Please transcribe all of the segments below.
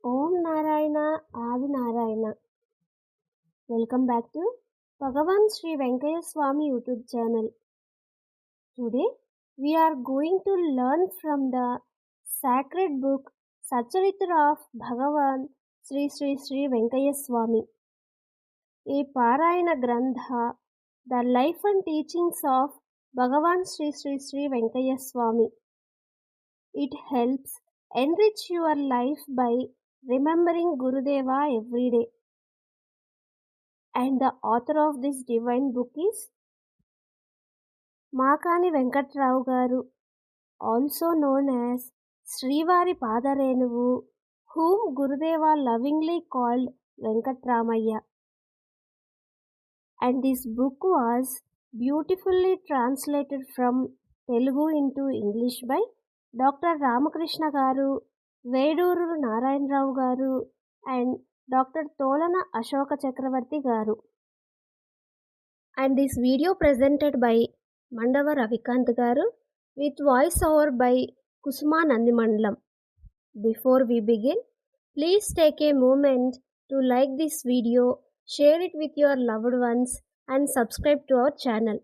Om Narayana Adi Narayana. Welcome back to Bhagavan Sri VENKAIAH SWAMY YouTube channel. Today we are going to learn from the sacred book SATCHARITRA of Bhagavan Sri VENKAIAH SWAMY, a Parayana Grantha, the life and teachings of Bhagavan Sri VENKAIAH SWAMY. It helps enrich your life by remembering Gurudeva every day. And the author of this divine book is MAKANI VENKATRAO garu, also known as Srivari Padarenuvu, whom Gurudeva lovingly called Venkatramaya. And this book was beautifully translated from Telugu into English by Dr. Ramakrishna garu, Veduru Narayanrao garu, and Dr. Tolana Ashoka Chakravarti garu. And this video presented by Mandava Ravikant garu with voiceover by Kusuma Nandimandalam. Before we begin, please take a moment to like this video, share it with your loved ones, and subscribe to our channel.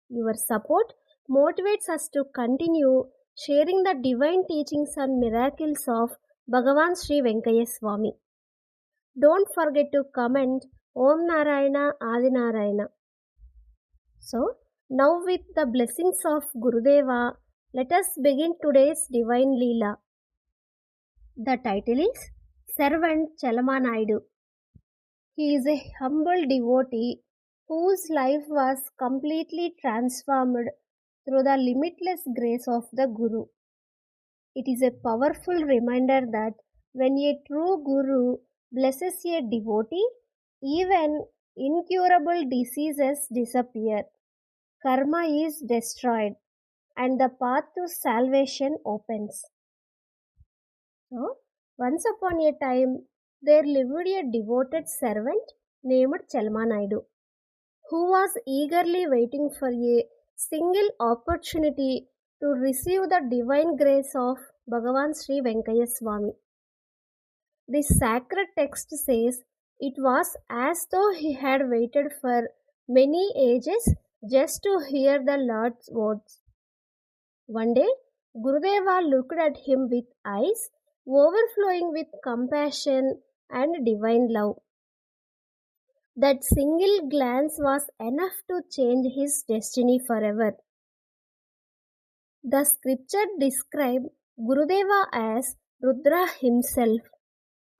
Your support motivates us to continue sharing the divine teachings and miracles of Bhagavan Sri VENKAIAH SWAMY. Don't forget to comment Om Narayana Adi Narayana. So, now with the blessings of Gurudeva, let us begin today's divine Leela. The title is Servant Chalamanaidu. He is a humble devotee whose life was completely transformed through the limitless grace of the Guru. It is a powerful reminder that when a true Guru blesses a devotee, even incurable diseases disappear, karma is destroyed, and the path to salvation opens. So, once upon a time, there lived a devoted servant named Chalamanaidu, who was eagerly waiting for a single opportunity to receive the divine grace of Bhagavan Sri VENKAIAH SWAMY. This sacred text says it was as though he had waited for many ages just to hear the Lord's words. One day, Gurudeva looked at him with eyes overflowing with compassion and divine love. That single glance was enough to change his destiny forever. The scripture described Gurudeva as Rudra himself,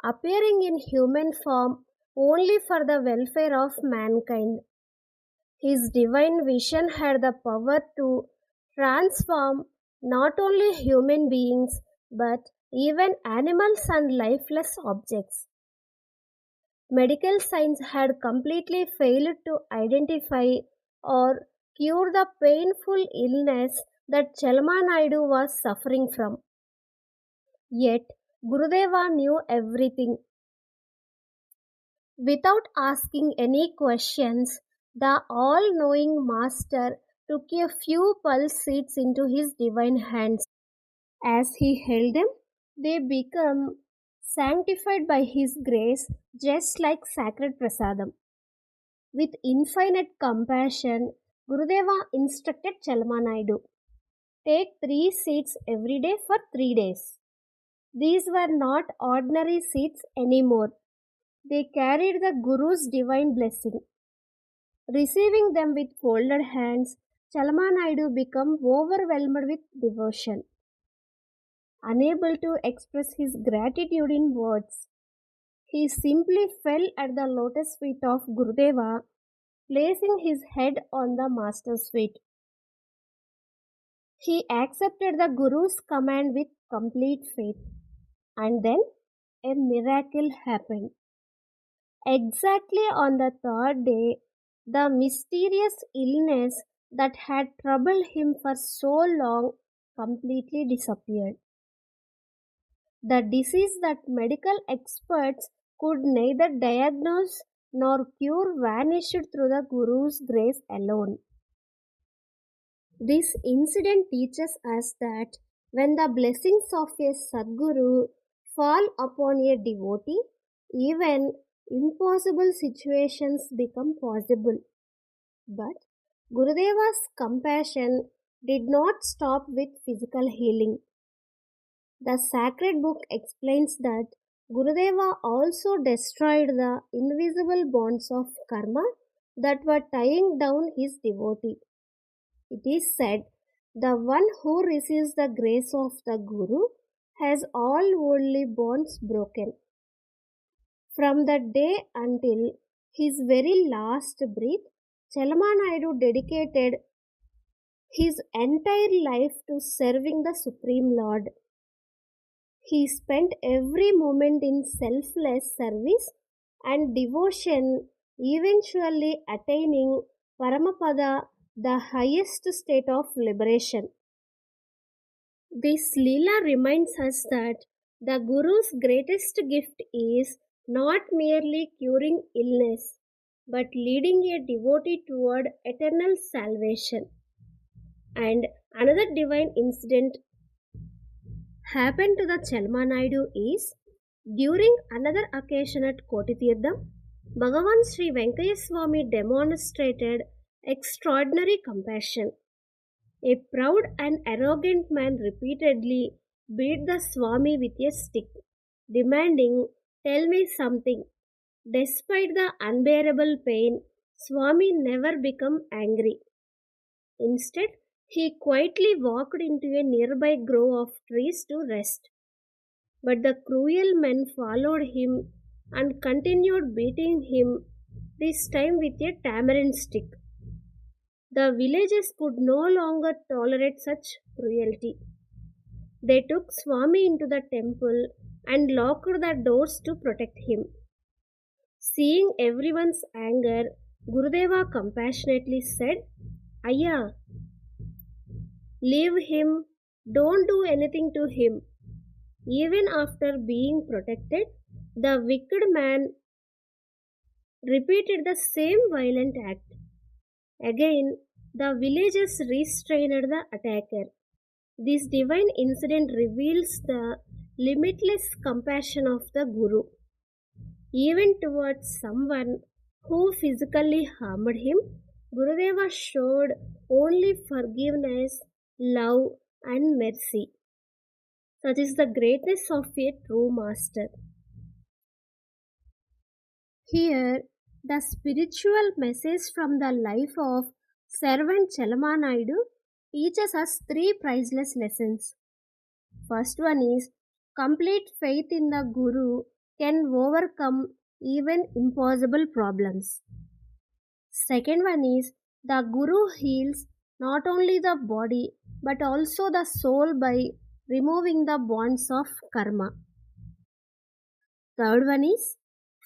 appearing in human form only for the welfare of mankind. His divine vision had the power to transform not only human beings but even animals and lifeless objects. Medical science had completely failed to identify or cure the painful illness that Chalamanaidu was suffering from. Yet, Gurudeva knew everything. Without asking any questions, the all-knowing master took a few pulse seeds into his divine hands. As he held them, they became sanctified by his grace, just like sacred prasadam. With infinite compassion, Gurudeva instructed Chalamanaidu, take 3 seeds every day for 3 days. These were not ordinary seeds anymore. They carried the Guru's divine blessing. Receiving them with folded hands, Chalamanaidu became overwhelmed with devotion. Unable to express his gratitude in words, he simply fell at the lotus feet of Gurudeva, placing his head on the master's feet. He accepted the Guru's command with complete faith, and then a miracle happened. Exactly on the 3rd day, the mysterious illness that had troubled him for so long completely disappeared. The disease that medical experts could neither diagnose nor cure vanished through the Guru's grace alone. This incident teaches us that when the blessings of a Sadguru fall upon a devotee, even impossible situations become possible. But Gurudeva's compassion did not stop with physical healing. The sacred book explains that Gurudeva also destroyed the invisible bonds of karma that were tying down his devotee. It is said, the one who receives the grace of the Guru has all worldly bonds broken. From that day until his very last breath, Chelamanaidu dedicated his entire life to serving the Supreme Lord. He spent every moment in selfless service and devotion, eventually attaining Paramapada, the highest state of liberation. This Leela reminds us that the Guru's greatest gift is not merely curing illness, but leading a devotee toward eternal salvation. And another divine incident happened to the Chelmanaidu is during another occasion at Kotitirtham, Bhagavan Sri VENKAIAH SWAMY demonstrated extraordinary compassion. A proud and arrogant man repeatedly beat the Swami with a stick, demanding, "Tell me something." Despite the unbearable pain, Swami never became angry. Instead, he quietly walked into a nearby grove of trees to rest. But the cruel men followed him and continued beating him, this time with a tamarind stick. The villagers could no longer tolerate such cruelty. They took Swami into the temple and locked the doors to protect him. Seeing everyone's anger, Gurudeva compassionately said, "Ayya, leave him, don't do anything to him." Even after being protected, the wicked man repeated the same violent act. Again, the villagers restrained the attacker. This divine incident reveals the limitless compassion of the Guru. Even towards someone who physically harmed him, Gurudeva showed only forgiveness, love, and mercy. Such is the greatness of a true master. Here, the spiritual message from the life of servant Chelamanaidu teaches us three priceless lessons. First one is complete faith in the Guru can overcome even impossible problems. Second one is the Guru heals not only the body but also the soul by removing the bonds of karma. Third one is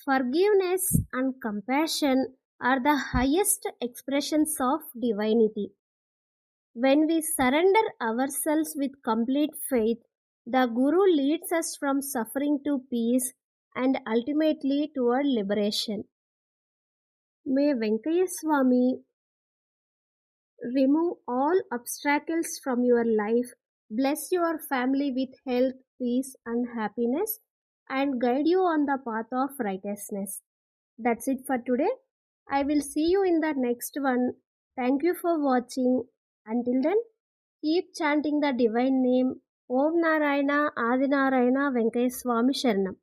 forgiveness and compassion are the highest expressions of divinity. When we surrender ourselves with complete faith, the Guru leads us from suffering to peace and ultimately toward liberation. May VENKAIAH SWAMY remove all obstacles from your life, bless your family with health, peace, and happiness, and guide you on the path of righteousness. That's it for today. I will see you in the next one. Thank you for watching. Until then, keep chanting the divine name Om Narayana Adi Narayana VENKAIAH SWAMY Sharanam.